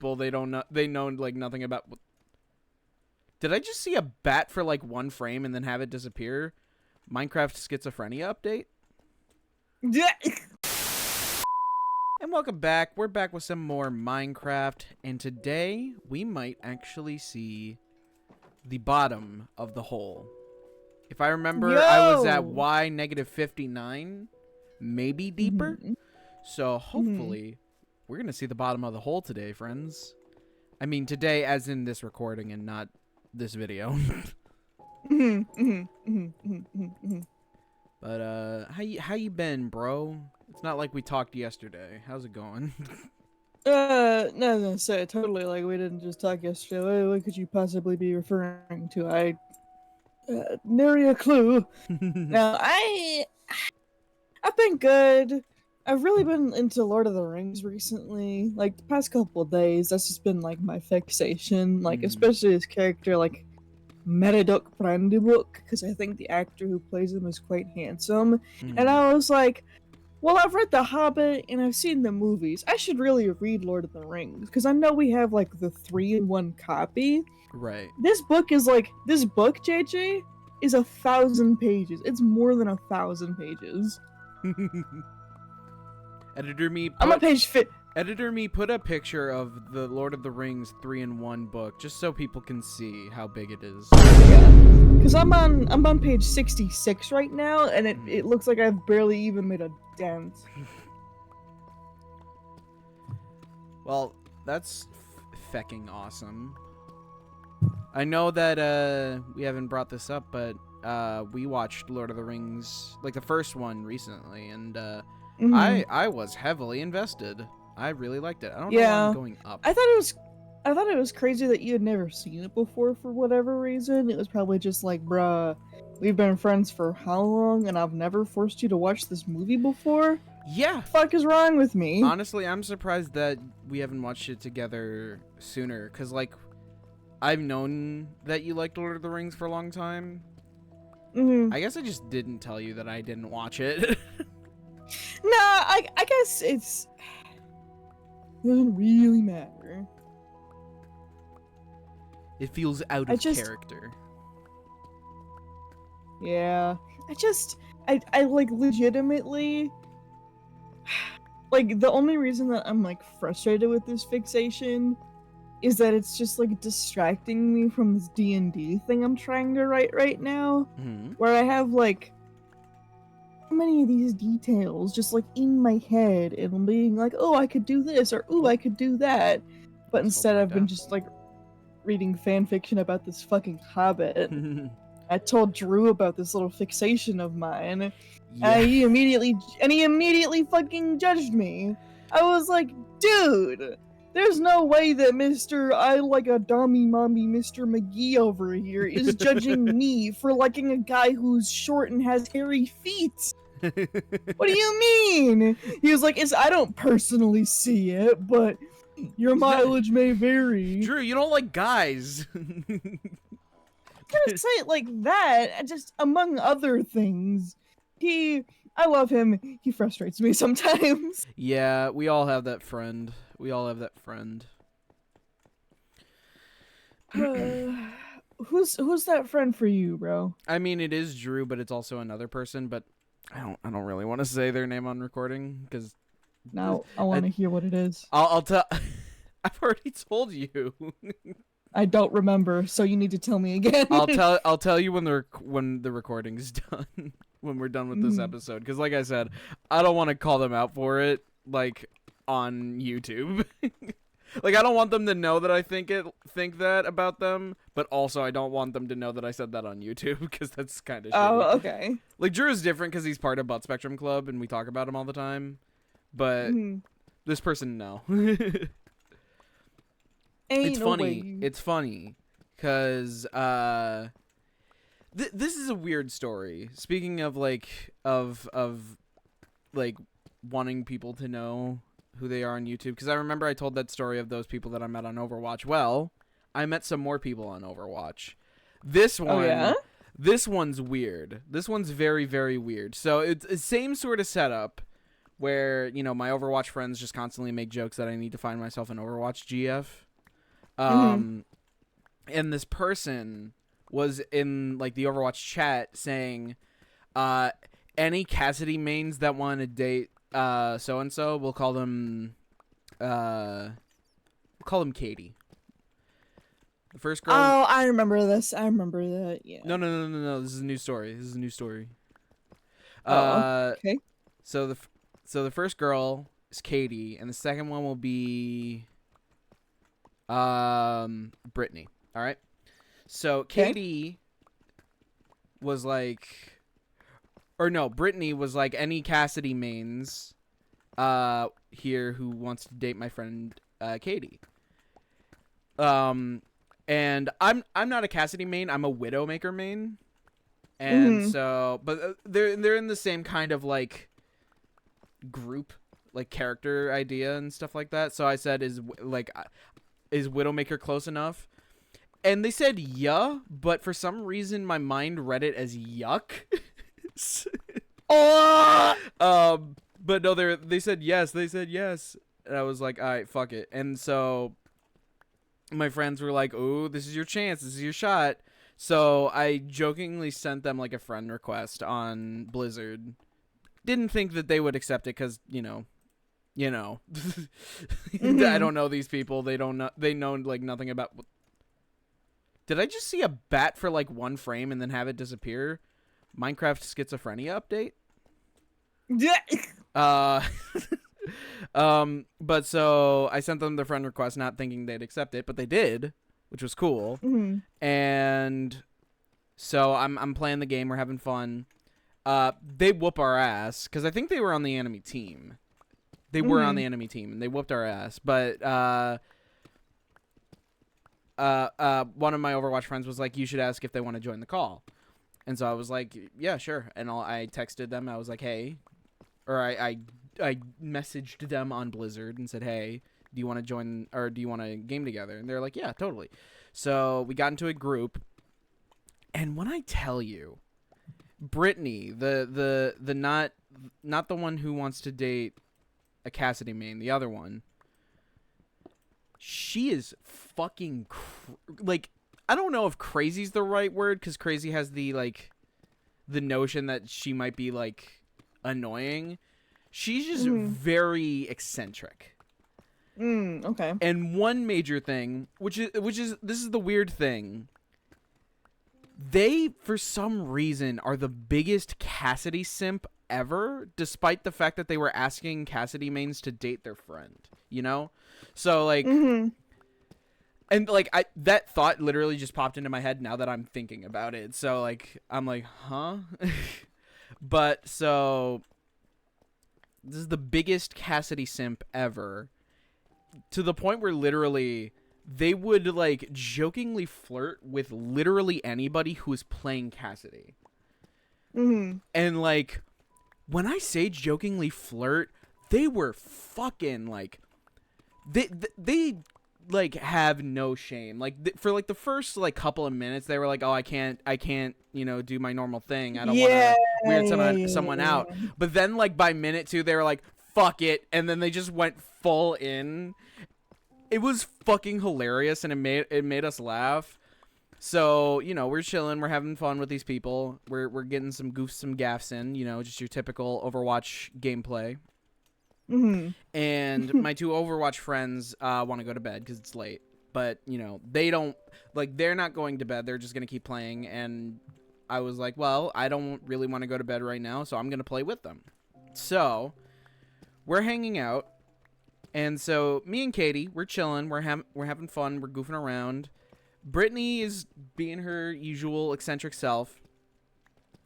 people they know like nothing about. Did I just see a bat for like one frame and then have it disappear? Minecraft Schizophrenia update? And welcome back. We're back with some more Minecraft, and today we might actually see the bottom of the hole. If I remember, I was at Y negative 59, maybe deeper. So hopefully we're going to see the bottom of the hole today, friends. I mean today as in this recording and not this video. But how you been, bro? It's not like we talked yesterday. How's it going? No, so totally, like, we didn't just talk yesterday. What could you possibly be referring to? Nary a clue. No, I've been good. I've really been into Lord of the Rings recently. Like, the past couple of days, that's just been, like, my fixation. Like, especially his character, like, Meredith Brandybuck, because I think the actor who plays him is quite handsome. And I was like, well, I've read The Hobbit and I've seen the movies. I should really read Lord of the Rings, because I know we have, like, the 3-in-1 copy. Right. This book, JJ, is 1,000 pages. It's more than 1,000 pages. Editor me. I'm on page Editor me, put a picture of the Lord of the Rings 3-in-1 book, just so people can see how big it is. Yeah, because I'm on page 66 right now, and it looks like I've barely even made a dent. Well, that's fecking awesome. I know that we haven't brought this up, but we watched Lord of the Rings, like the first one, recently, and I was heavily invested. I really liked it. I don't know why I'm going up. I thought it was crazy that you had never seen it before for whatever reason. It was probably just like, bruh, we've been friends for how long, and I've never forced you to watch this movie before? Yeah. What the fuck is wrong with me? Honestly, I'm surprised that we haven't watched it together sooner, because, like, I've known that you liked Lord of the Rings for a long time. I guess I just didn't tell you that I didn't watch it. Nah, I guess it doesn't really matter. It feels out of character. Yeah. I like legitimately, like, the only reason that I'm like frustrated with this fixation is that it's just like distracting me from this D&D thing I'm trying to write right now, where I have like so many of these details just like in my head, and I'm being like, oh, I could do this, or oh, I could do that, but instead I've been just like reading fan fiction about this fucking hobbit. I told Drew about this little fixation of mine, and he immediately fucking judged me. I was like, dude, there's no way that Mr. I like a dummy mommy Mr. McGee over here is judging me for liking a guy who's short and has hairy feet. What do you mean? He was like, I don't personally see it, but your mileage may vary. Drew, you don't like guys. I can't say it like that, just among other things. I love him. He frustrates me sometimes. Yeah, we all have that friend. Who's that friend for you, bro? I mean, it is Drew, but it's also another person, but I don't really want to say their name on recording, because now I want to hear what it is. I'll tell. I've already told you. I don't remember, so you need to tell me again. I'll tell you when the recording's done. When we're done with this episode, because like I said, I don't want to call them out for it, like, on YouTube. Like, I don't want them to know that I think that about them, but also I don't want them to know that I said that on YouTube, because that's kind of shitty. Oh, okay. Like, Drew is different because he's part of Butt Spectrum Club and we talk about him all the time, but this person, no. It's funny because this is a weird story. Speaking of like wanting people to know who they are on YouTube, because I remember I told that story of those people that I met on Overwatch. Well, I met some more people on Overwatch. This one's weird. This one's very, very weird. So it's the same sort of setup where, you know, my Overwatch friends just constantly make jokes that I need to find myself an Overwatch GF. And this person was in, like, the Overwatch chat saying, any Cassidy mains that want to date so-and-so, we'll call them Katie. The first girl... Oh, I remember this. I remember that, yeah. No. This is a new story. Okay. So the first girl is Katie, and the second one will be Brittany. All right. So Katie was like, or no, Brittany was like, any Cassidy mains here who wants to date my friend Katie. And I'm not a Cassidy main. I'm a Widowmaker main. And so, but they're in the same kind of like group, like character idea and stuff like that. So I said, is Widowmaker close enough? And they said yeah, but for some reason my mind read it as yuck. But no, they said yes. And I was like, all right, fuck it. And so my friends were like, oh, this is your chance. This is your shot. So I jokingly sent them like a friend request on Blizzard. Didn't think that they would accept it because, you know. I don't know these people. They know like nothing about. Did I just see a bat for like one frame and then have it disappear? Minecraft Schizophrenia update? Yeah. But so I sent them the friend request, not thinking they'd accept it, but they did, which was cool. And so I'm playing the game. We're having fun. They whoop our ass because I think they were on the enemy team. They were on the enemy team and they whooped our ass. But one of my Overwatch friends was like, you should ask if they want to join the call. And so I was like, yeah, sure. And I texted them. I was like, hey, or I messaged them on Blizzard and said, hey, do you want to join or do you want to game together? And they're like, yeah, totally. So we got into a group. And when I tell you, Brittany, the not the one who wants to date a Cassidy main, the other one, she is fucking like, I don't know if crazy's the right word because crazy has the like the notion that she might be like annoying. She's just very eccentric. Okay. And one major thing, which is this is the weird thing. They, for some reason, are the biggest Cassidy simp ever, despite the fact that they were asking Cassidy mains to date their friend, you know? So, like, and, like, that thought literally just popped into my head now that I'm thinking about it. So, like, I'm like, huh? But, so, this is the biggest Cassidy simp ever, to the point where literally they would like jokingly flirt with literally anybody who is playing Cassidy. And like, when I say jokingly flirt, they were fucking like, they like have no shame. Like for like the first like couple of minutes, they were like, oh, I can't, you know, do my normal thing. I don't want to weird someone out. But then like by minute 2, they were like, fuck it, and then they just went full in. It was fucking hilarious, and it made us laugh. So, you know, we're chilling, we're having fun with these people. We're getting some goofs, some gaffs in, you know, just your typical Overwatch gameplay. And my 2 Overwatch friends want to go to bed because it's late. But, you know, they don't, like, they're not going to bed. They're just going to keep playing. And I was like, well, I don't really want to go to bed right now, so I'm going to play with them. So, we're hanging out. And so me and Katie, we're chilling, we're having fun, we're goofing around. Brittany is being her usual eccentric self.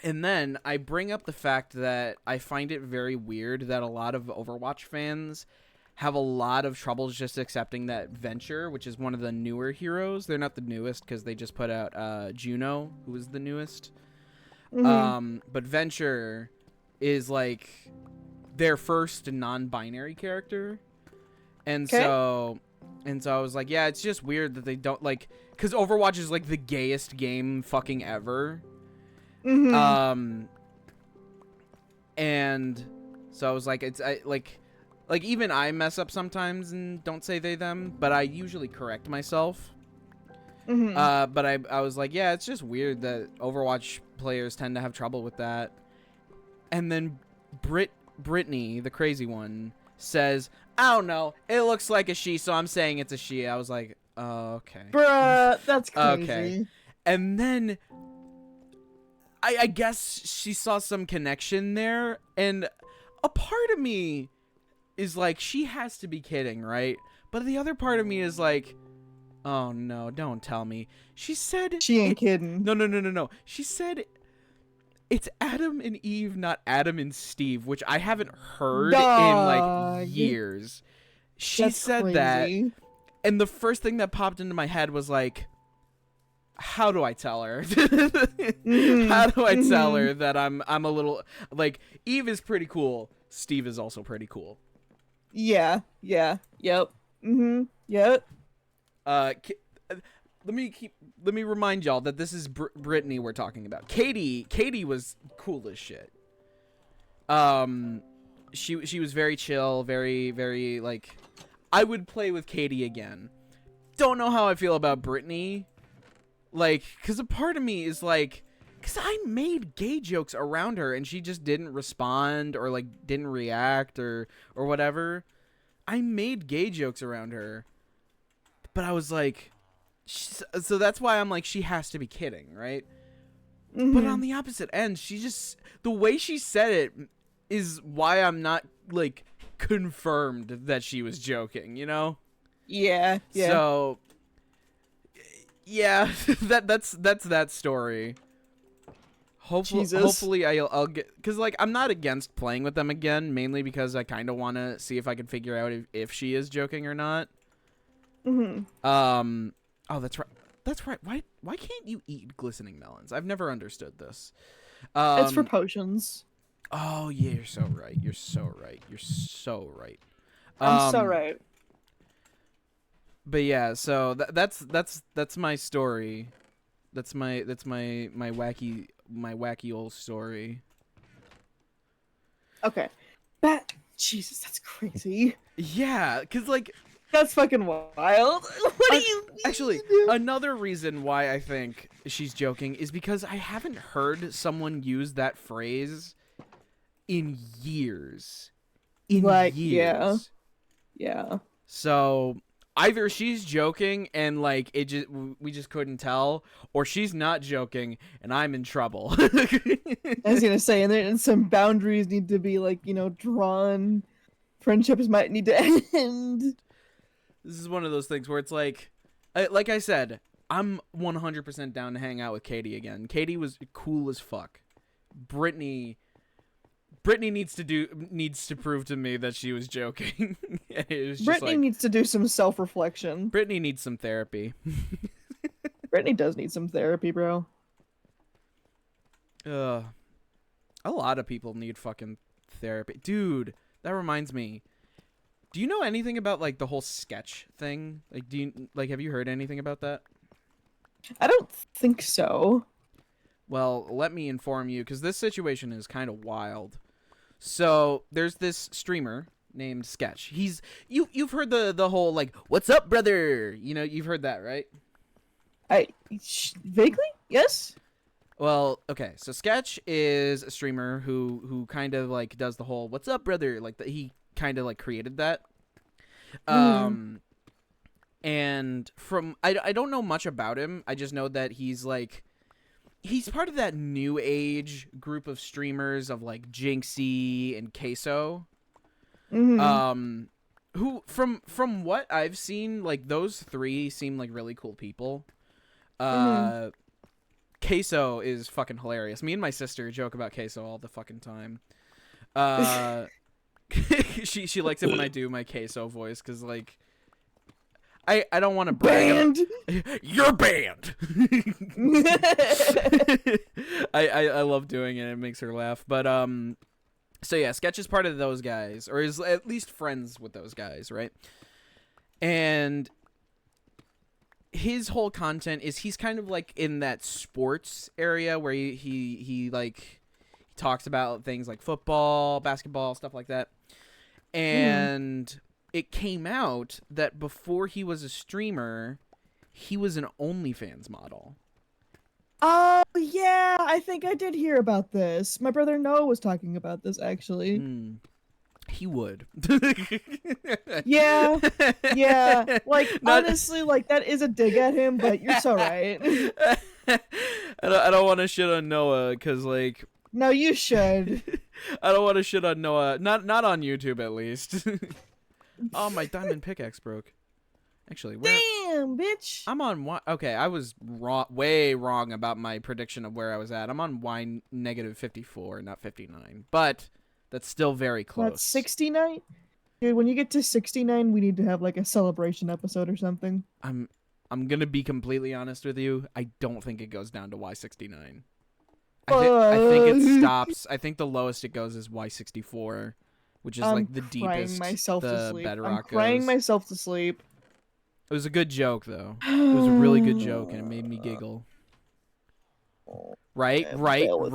And then I bring up the fact that I find it very weird that a lot of Overwatch fans have a lot of trouble just accepting that Venture, which is one of the newer heroes, they're not the newest because they just put out Juno, who is the newest. But Venture is like their first non-binary character. And so I was like, yeah, it's just weird that they don't like, because Overwatch is like the gayest game fucking ever. And So I was like, like even I mess up sometimes and don't say they them, but I usually correct myself. But I was like, yeah, it's just weird that Overwatch players tend to have trouble with that. And then Brittany, the crazy one, says, I don't know, it looks like a she, so I'm saying it's a she. I was like, oh, okay. Bruh, that's crazy. Okay. And then I guess she saw some connection there, and a part of me is like, she has to be kidding, right? But the other part of me is like, oh no, don't tell me. She said She ain't kidding. No. She said it's Adam and Eve, not Adam and Steve, which I haven't heard in like years. She said crazy. that, and the first thing that popped into my head was like, how do I tell her? How do I tell her that I'm a little like, Eve is pretty cool, Steve is also pretty cool. Yeah. Yep. Yep. Let me remind y'all that this is Brittany we're talking about. Katie was cool as shit. She was very chill, very like, I would play with Katie again. Don't know how I feel about Brittany. Like, cause a part of me is like, cause I made gay jokes around her and she just didn't respond or like didn't react or whatever. I made gay jokes around her, but I was like, so that's why I'm like, she has to be kidding, right? But on the opposite end, she just, the way she said it is why I'm not like confirmed that she was joking, you know? Yeah. So yeah, that's that story. Hopefully I'll get, because like, I'm not against playing with them again, mainly because I kind of want to see if I can figure out if she is joking or not. Oh, that's right. Why can't you eat glistening melons? I've never understood this. It's for potions. Oh yeah, you're so right. You're so right. I'm so right. But yeah, so that's my story. That's my wacky old story. Okay. Jesus, that's crazy. Yeah, cause like, that's fucking wild. What do you actually another reason why I think she's joking is because I haven't heard someone use that phrase in years. Yeah. So either she's joking and like we just couldn't tell, or she's not joking and I'm in trouble. I was gonna say, and some boundaries need to be like, drawn. Friendships might need to end. This is one of those things where it's like I said, I'm 100% down to hang out with Katie again. Katie was cool as fuck. Brittany needs to prove to me that she was joking. Brittany needs to do some self-reflection. Brittany needs some therapy. Brittany does need some therapy, bro. A lot of people need fucking therapy. Dude, that reminds me. Do you know anything about like the whole sketch thing? Like, have you heard anything about that? I don't think so. Well, let me inform you, because this situation is kind of wild. So there's this streamer named Sketch. You've heard the whole like, what's up, brother? You've heard that, right? Vaguely, yes. Well, okay. So Sketch is a streamer who kind of like does the whole what's up, brother? Like he kind of like created that. And from I don't know much about him. I just know that he's part of that new age group of streamers of like Jinxie and Queso. Who from what I've seen, like those three seem like really cool people. Queso is fucking hilarious. Me and my sister joke about Queso all the fucking time. She likes it when I do my Queso voice, because like I don't want to brag. You're banned. I love doing it. It makes her laugh. But so yeah, Sketch is part of those guys, or is at least friends with those guys, right? And his whole content is he's kind of like in that sports area where he He talks about things like football, basketball, stuff like that. Mm. And it came out that before he was a streamer, he was an OnlyFans model. Oh yeah, I think I did hear about this. My brother Noah was talking about this actually. He would. Yeah, yeah. Like Not... honestly, like that is a dig at him, but you're so right. I don't want to shit on Noah because like. No, you should. I don't want to shit on Noah. Not on YouTube at least. Oh, my diamond pickaxe broke. Actually, where? Damn, bitch. I'm on Y. Okay, I was way wrong about my prediction of where I was at. I'm on Y negative 54, not 59. But that's still very close. That's 69? Dude, when you get to 69, we need to have like a celebration episode or something. I'm gonna be completely honest with you. I don't think it goes down to Y69. I think it stops. I think the lowest it goes is Y64, which is like the deepest the bedrock I'm crying goes. myself to sleep. It was a good joke, though. It was a really good joke, and it made me giggle. Right, viewers?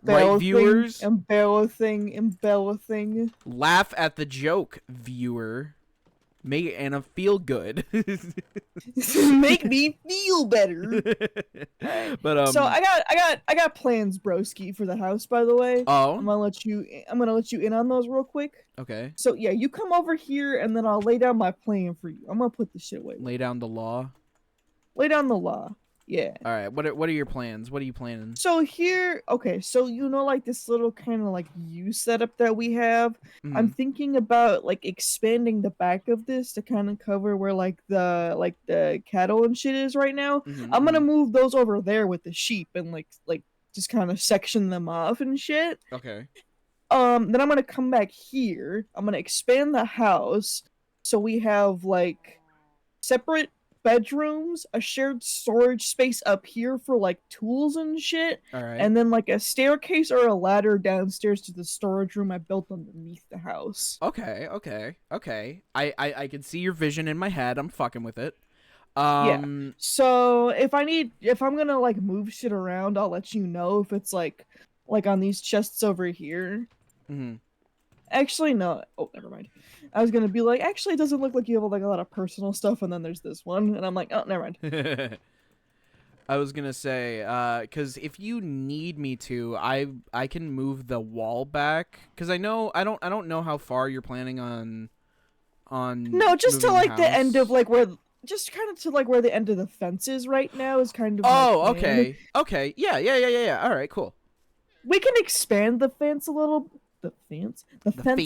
Right, viewers? Embellishing. Laugh at the joke, viewer. Make Anna feel good. Make me feel better. But so I got plans, broski, for the house. By the way, I'm gonna let you in on those real quick. Okay. So yeah, you come over here, and then I'll lay down my plan for you. I'm gonna put this shit away. Lay down the law. Lay down the law. Yeah. All right. What are your plans? What are you planning? So here, okay, so like this little kind of like U setup that we have. I'm thinking about like expanding the back of this to kind of cover where like the cattle and shit is right now. I'm gonna move those over there with the sheep and like just kind of section them off and shit. Okay. Then I'm gonna come back here. I'm gonna expand the house so we have like separate bedrooms, a shared storage space up here for like tools and shit, all right, and then like a staircase or a ladder downstairs to the storage room I built underneath the house. Okay. I can see your vision in my head. I'm fucking with it. Yeah. So if I'm gonna like move shit around, I'll let you know if it's like on these chests over here. Actually, no. Oh, never mind. I was gonna be like, actually, it doesn't look like you have like a lot of personal stuff, and then there's this one, and I'm like, oh, never mind. I was gonna say, because if you need me to, I can move the wall back, because I don't know how far you're planning on. No, just to like the end of like where. Just kind of to like where the end of the fence is right now is kind of. Oh, okay. Yeah. All right, cool. We can expand the fence a little. The fence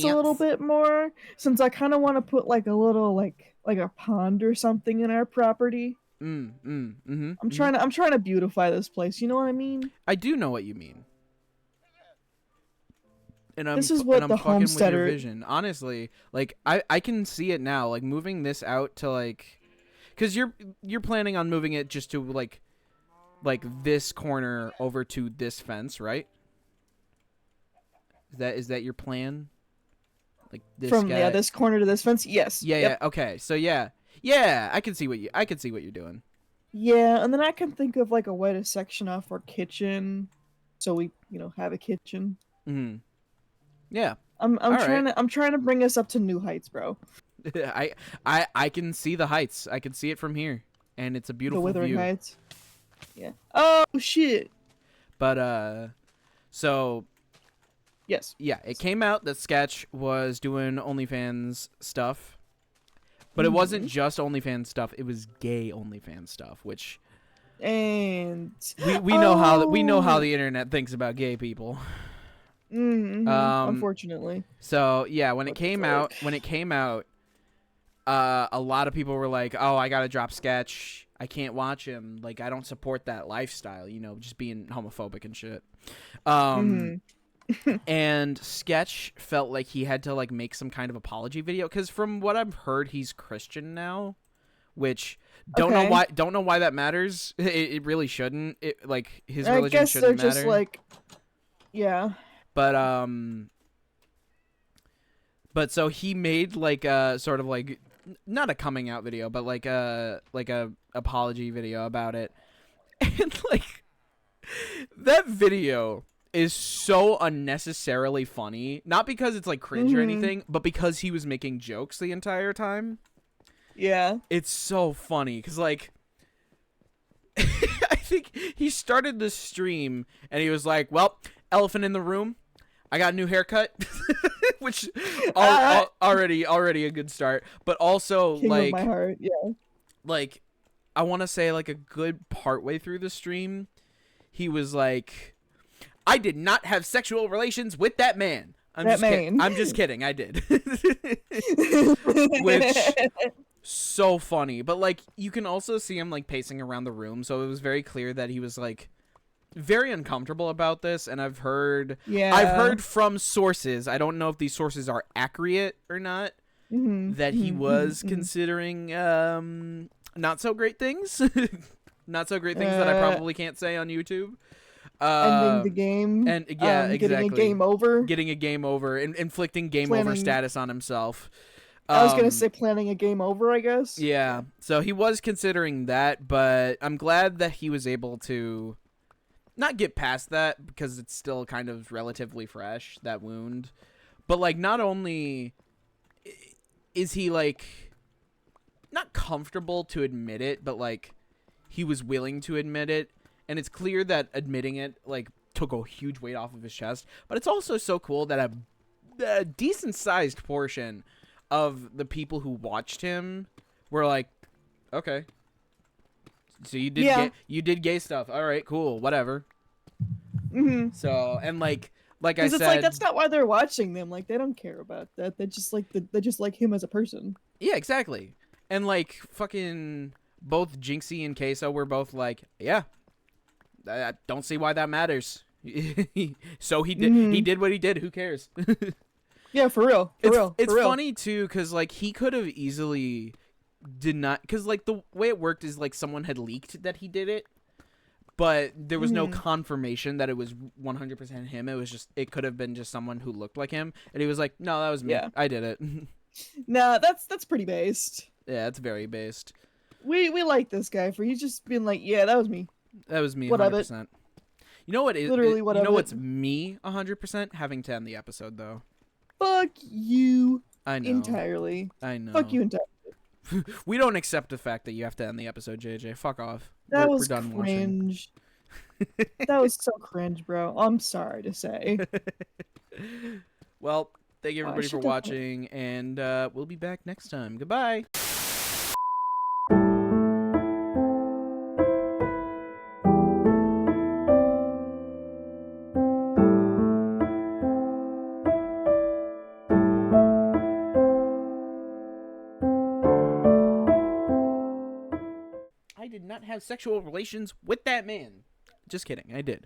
a little bit more, since I kind of want to put like a little like a pond or something in our property. I'm trying to beautify this place. You know what I mean? I do know what you mean. And this is what the homesteader vision. Honestly, like I can see it now. Like moving this out to like, because you're planning on moving it just to like this corner over to this fence, right? Is that your plan? Like this from guy? This corner to this fence? Yes. Yeah. Okay. So yeah. I can see what you're doing. Yeah, and then I can think of like a way to section off our kitchen, so we have a kitchen. Yeah. I'm trying to bring us up to new heights, bro. I can see the heights. I can see it from here, and it's a beautiful view. The Withering Heights. Yeah. Oh shit. But so. Yes. Yeah, it came out that Sketch was doing OnlyFans stuff, but it wasn't just OnlyFans stuff. It was gay OnlyFans stuff, which, and we know how the internet thinks about gay people. Unfortunately. So yeah, when it came out, a lot of people were like, "Oh, I gotta drop Sketch. I can't watch him. Like, I don't support that lifestyle. Just being homophobic and shit." And Sketch felt like he had to like make some kind of apology video, because from what I've heard, he's Christian now, which don't know why that matters. It really shouldn't. It like his religion shouldn't matter. Just like, yeah. But so he made like a sort of like not a coming out video, but like a apology video about it, and like that video is so unnecessarily funny. Not because it's like cringe or anything, but because he was making jokes the entire time. Yeah. It's so funny because like I think he started the stream and he was like, well, elephant in the room, I got a new haircut. Which already a good start, but also King like of my heart. Yeah. like I want to say like a good part way through the stream he was like, I did not have sexual relations with that man. I'm just kidding, I did. Which so funny, but like you can also see him like pacing around the room, so it was very clear that he was like very uncomfortable about this. And I've heard from sources, I don't know if these sources are accurate or not, that he was considering not so great things. Not so great things that I probably can't say on YouTube. Ending the game. And yeah, exactly. Getting a game over. Getting a game over. Inflicting game over status on himself. I was going to say planning a game over, I guess. Yeah. So he was considering that, but I'm glad that he was able to not get past that because it's still kind of relatively fresh, that wound. But like not only is he like not comfortable to admit it, but like he was willing to admit it, and it's clear that admitting it like took a huge weight off of his chest. But it's also so cool that a decent sized portion of the people who watched him were like, okay, so you did gay stuff, all right, cool, whatever. So and like I said, it's like that's not why they're watching them. Like they don't care about that. They just like him as a person. Yeah, exactly. And like fucking both Jinxie and Queso were both like, yeah, I don't see why that matters. So he did what he did. Who cares? Yeah, for real. It's funny too, because like he could have easily did not, because like the way it worked is like someone had leaked that he did it, but there was no confirmation that it was 100% him. It was just, it could have been just someone who looked like him, and he was like, no, that was me. Yeah. I did it. Nah, that's pretty based. Yeah, it's very based. We like this guy for he's just been like, yeah, that was me. That was me. What 100%. You know what? Literally, what? You know what's me 100%? Having to end the episode though. Fuck you. I know. Entirely. I know. Fuck you entirely. We don't accept the fact that you have to end the episode, JJ. Fuck off. We're done cringe. That was so cringe, bro. I'm sorry to say. Well, thank you everybody for watching, and we'll be back next time. Goodbye. I did not have sexual relations with that man. Just kidding, I did.